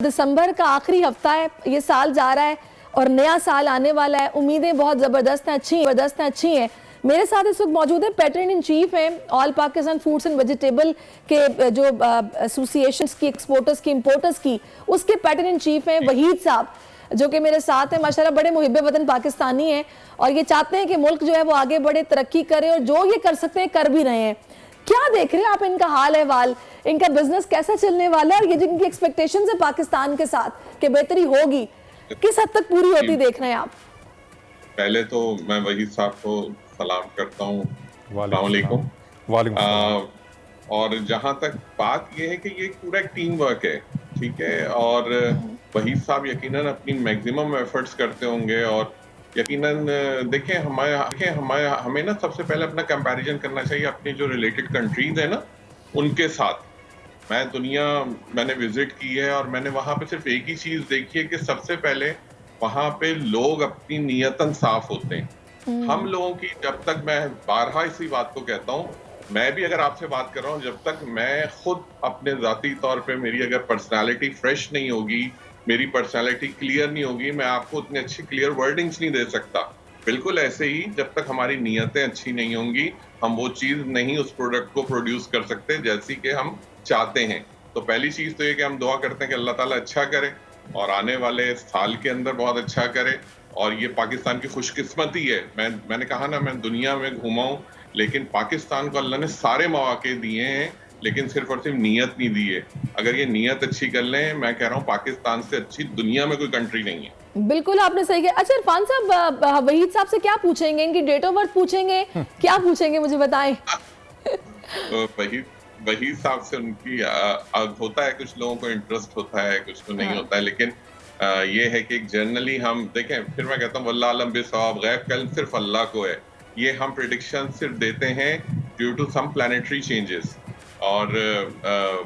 दिसंबर का आखिरी हफ्ता है, ये साल जा रहा है और नया साल आने वाला है। उम्मीदें बहुत ज़बरदस्त हैं, अच्छी हैं। मेरे साथ इस वक्त मौजूद है पैटर्न इन चीफ हैं all Pakistan foods and vegetable के जो एसोसिएशंस की, एक्सपोर्टर्स की, इंपोर्टर्स की, उसके पैटर्न इन चीफ हैं वहीद साहब, जो कि मेरे साथ हैं। माशाल्लाह बड़े मुहिब्बे वतन पाकिस्तानी हैं और ये चाहते हैं कि मुल्क जो है वो आगे बढ़े, तरक्की करे, और जो ये कर सकते हैं कर भी रहे हैं। क्या देख रहे हैं आप इनका हाल अहवाल, इनका बिजनेस कैसा चलने वाला है, और ये जिनकी एक्सपेक्टेशंस है पाकिस्तान के साथ कि बेहतरी होगी, किस हद तक पूरी होती देख रहे हैं आप? पहले तो मैं वहीद साहब को सलाम करता हूँ। अस्सलाम वालेकुम। और जहाँ तक बात ये है कि ये पूरा एक टीम वर्क है, ठीक है, और वहीद साहब यकीनन अपनी मैक्सिमम एफर्ट्स करते होंगे। और यकीनन देखें हमें ना सबसे पहले अपना कंपैरिजन करना चाहिए अपनी जो रिलेटेड कंट्रीज है ना उनके साथ। मैंने विजिट की है और मैंने वहां पे सिर्फ एक ही चीज देखी है कि सबसे पहले वहां पे लोग अपनी नियतन साफ होते हैं। हम लोगों की, जब तक, मैं बारहा इसी बात को कहता हूँ, मैं भी अगर आपसे बात कर रहा हूँ, जब तक मैं खुद अपने जाती तौर पे मेरी अगर पर्सनालिटी फ्रेश नहीं होगी, मेरी पर्सनालिटी क्लियर नहीं होगी, मैं आपको उतनी अच्छी क्लियर वर्डिंग्स नहीं दे सकता। बिल्कुल ऐसे ही जब तक हमारी नीयतें अच्छी नहीं होंगी, हम वो चीज नहीं उस प्रोडक्ट को प्रोड्यूस कर सकते जैसी कि हम चाहते हैं। तो पहली चीज तो ये कि हम दुआ करते हैं कि अल्लाह ताला अच्छा करे और आने वाले साल के अंदर बहुत अच्छा करे। और ये पाकिस्तान की खुशकिस्मती है। मैंने कहा ना, मैं दुनिया में घूमा हूँ, लेकिन पाकिस्तान को अल्लाह ने सारे मौके दिए हैं, लेकिन सिर्फ और सिर्फ नीयत नहीं दी है। अगर ये नीयत अच्छी कर लें, मैं कह रहा हूँ पाकिस्तान से अच्छी दुनिया में कोई कंट्री नहीं है। बिल्कुल आपने सही कहा। अच्छा इरफान साहब, वहीद साहब से क्या पूछेंगे, इनकी डेट ऑफ बर्थ पूछेंगे, क्या पूछेंगे मुझे बताएं? वहीद साहब से उनकी होता है, कुछ लोगों को इंटरेस्ट होता है, कुछ को नहीं होता है, लेकिन ये है कि जनरली हम देखें, फिर मैं कहता हूँ वल्लाह आलम बिस्वाब, गैब का इल्म सिर्फ अल्लाह को है। ये हम प्रेडिक्शन सिर्फ देते हैं due to some planetary changes. और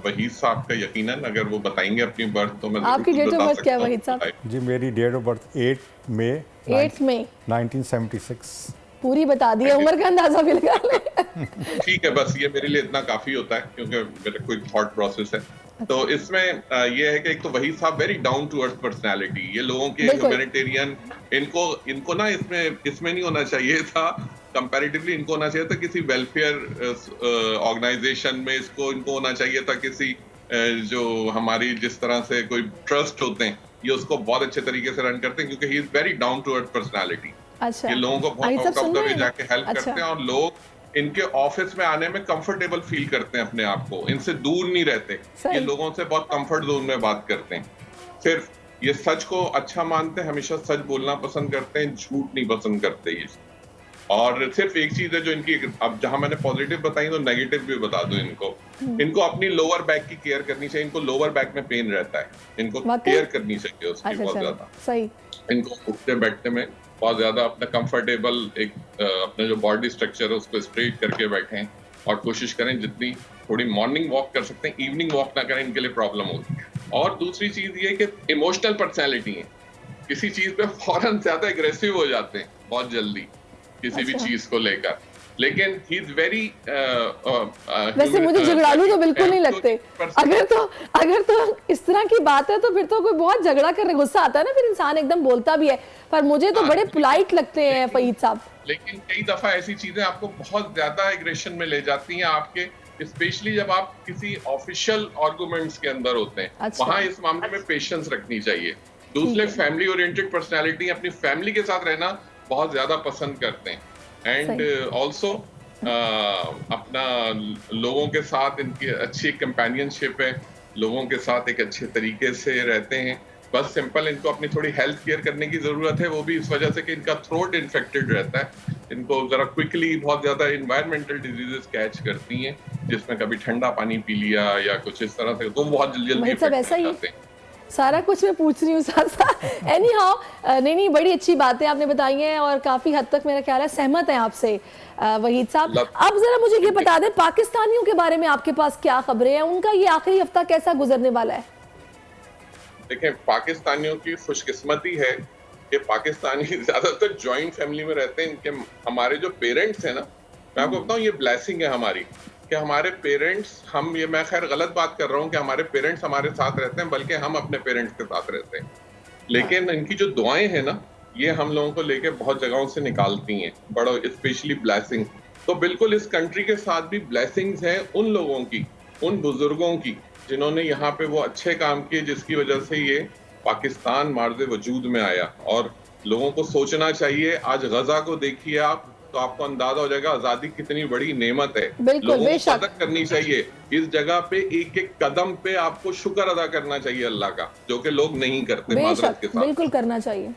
वहीद साहब का यकीनन अगर वो बताएंगे अपनी बर्थ, तो मैं आपकी डेट ऑफ बर्थ क्या है वहीद साहब? जी मेरी डेट ऑफ बर्थ 8 मई 1976। पूरी बता दी है, उम्र का अंदाजा भी लगा ले। ठीक है, बस ये मेरे लिए इतना काफी होता है क्योंकि मेरा कोई थॉट प्रोसेस है। तो इसमें ये है कि एक तो Waheed sahab very down to earth personality, ये लोगों के ह्यूमैनिटेरियन, इनको ना इसमें नहीं होना चाहिए था, कंपैरेटिवली इनको होना चाहिए था किसी वेलफेयर ऑर्गेनाइजेशन में, इनको होना चाहिए था किसी जो हमारी जिस तरह से कोई ट्रस्ट होते हैं, ये उसको बहुत अच्छे तरीके से रन करते हैं क्योंकि he is very down to earth personality. अच्छा, ये लोगों को बहुत आउट ऑफ द वे जाके हेल्प करते हैं और लोग इनके ऑफिस में आने में कंफर्टेबल फील करते हैं अपने आप को, इनसे दूर नहीं रहते। ये लोगों से बहुत कंफर्ट जोन में बात करते हैं, सिर्फ ये सच को अच्छा मानते हैं, हमेशा सच बोलना पसंद करते हैं, झूठ नहीं पसंद करते ये। और सिर्फ एक चीज है जो इनकी, अब जहां मैंने पॉजिटिव बताई तो नेगेटिव भी बता दूं इनको अपनी लोअर बैक की केयर करनी चाहिए। इनको लोअर बैक में पेन रहता है, इनको केयर करनी चाहिए उसकी बहुत ज्यादा। सही, इनको उठते बैठते में बहुत ज्यादा अपना कंफर्टेबल एक अपना जो बॉडी स्ट्रक्चर है उसको स्ट्रेट करके बैठें और कोशिश करें जितनी थोड़ी मॉर्निंग वॉक कर सकते हैं, इवनिंग वॉक ना करें, इनके लिए प्रॉब्लम होगी। और दूसरी चीज ये कि इमोशनल पर्सनैलिटी है, किसी चीज पे फौरन ज्यादा एग्रेसिव हो जाते हैं बहुत जल्दी किसी भी चीज को लेकर, लेकिन ही इज वेरी वैसे मुझे झगड़ालू तो बिल्कुल नहीं लगते। अगर तो इस तरह की बात है तो फिर तो कोई बहुत झगड़ा करने, गुस्सा आता है ना, फिर इंसान एकदम बोलता भी है, पर मुझे तो बड़े पोलाइट लगते हैं वहीद साहब। लेकिन कई दफा ऐसी चीजें आपको बहुत ज्यादा एग्रेशन में ले जाती हैं आपके, स्पेशली जब आप किसी ऑफिशियल आर्गुमेंट्स के अंदर होते हैं। वहां इस मामले में पेशेंस रखनी चाहिए। दूसरे फैमिली ओरिएंटेड पर्सनालिटी अपनी फैमिली के साथ रहना बहुत ज्यादा पसंद करते हैं, एंड ऑल्सो अपना लोगों के साथ इनकी अच्छी कंपेनियनशिप है, लोगों के साथ एक अच्छे तरीके से रहते हैं। बस सिंपल इनको अपनी थोड़ी हेल्थ केयर करने की जरूरत है, वो भी इस वजह से कि इनका थ्रोट इन्फेक्टेड रहता है, इनको जरा क्विकली बहुत ज्यादा इन्वायरमेंटल डिजीजेस कैच करती हैं, जिसमें कभी ठंडा पानी पी लिया या कुछ इस तरह से, तो बहुत जल्दी ऐसा ही सारा कुछ मैं पूछ रही हूँ साथ साथ। एनी हाउ, नहीं बड़ी अच्छी बातें आपने बताई हैं और काफी हद तक मेरा ख्याल है सहमत है आपसे वहीद साहब। अब जरा मुझे ये बता दें, पाकिस्तानियों के बारे में आपके पास क्या खबरें हैं, उनका ये आखिरी हफ्ता कैसा गुजरने वाला है? देखें, पाकिस्तानियों की खुशकिस्मती है कि पाकिस्तानी ज्यादातर जॉइंट फैमिली में रहते हैं। इनके हमारे जो पेरेंट्स हैं ना, मैं आपको बताऊं, ये ब्लेसिंग है हमारी कि हमारे पेरेंट्स, मैं खैर गलत बात कर रहा हूँ कि हमारे पेरेंट्स हमारे साथ रहते हैं, बल्कि हम अपने पेरेंट्स के साथ रहते हैं। लेकिन इनकी जो दुआएं हैं ना, ये हम लोगों को लेके बहुत जगहों से निकालती हैं, बड़ा स्पेशली ब्लेसिंग। तो बिल्कुल इस कंट्री के साथ भी ब्लेसिंग्स हैं उन लोगों की, उन बुजुर्गों की, जिन्होंने यहाँ पे वो अच्छे काम किए, जिसकी वजह से ये पाकिस्तान मार्ज़े वजूद में आया। और लोगों को सोचना चाहिए, आज गजा को देखिए आप, तो आपको अंदाजा हो जाएगा आजादी कितनी बड़ी नेमत है। बिल्कुल, लोगों को बेशक। कदर करनी चाहिए। इस जगह पे एक एक कदम पे आपको शुक्र अदा करना चाहिए अल्लाह का, जो कि लोग नहीं करते माजरत के बेशक, साथ। बिल्कुल करना चाहिए।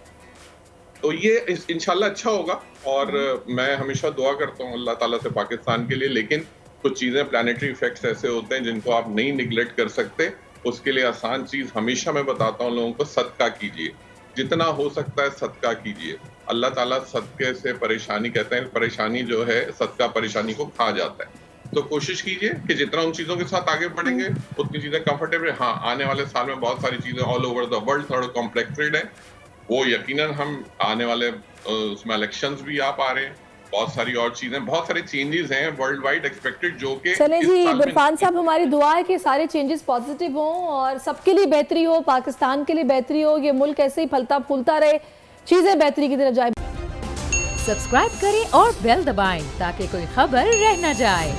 तो ये इंशाल्लाह अच्छा होगा। और मैं हमेशा दुआ करता हूँ अल्लाह ताला से पाकिस्तान के लिए। लेकिन कुछ चीजें, प्लानिटरी इफेक्ट्स ऐसे होते हैं जिनको आप नहीं निगलेक्ट कर सकते। उसके लिए आसान चीज हमेशा मैं बताता हूँ लोगों को, सदका कीजिए, जितना हो सकता है सदका कीजिए। अल्लाह ताला सदके से परेशानी, कहते हैं परेशानी जो है सदका परेशानी को खा जाता है। तो कोशिश कीजिए कि जितना उन चीजों के साथ आगे बढ़ेंगे उतनी चीजें कंफर्टेबल। हाँ, आने वाले साल में बहुत सारी चीजें ऑल ओवर द वर्ल्ड थोड़ा कॉम्प्लेक्टेड है, वो यकीनन हम आने वाले उसमें इलेक्शंस भी आ पा रहे हैं, बहुत सारी और चीजें, बहुत सारे चेंजेस हैं वर्ल्ड वाइड एक्सपेक्टेड, जो कि चले इस जी साल में इरफान साहब, हमारी दुआ है कि सारे चेंजेस पॉजिटिव हों और सबके लिए बेहतरी हो, पाकिस्तान के लिए बेहतरी हो, ये मुल्क ऐसे ही फलता फूलता रहे, चीजें बेहतरी की तरफ जाए। सब्सक्राइब करें और बेल दबाएं ताकि कोई खबर रह न जाए।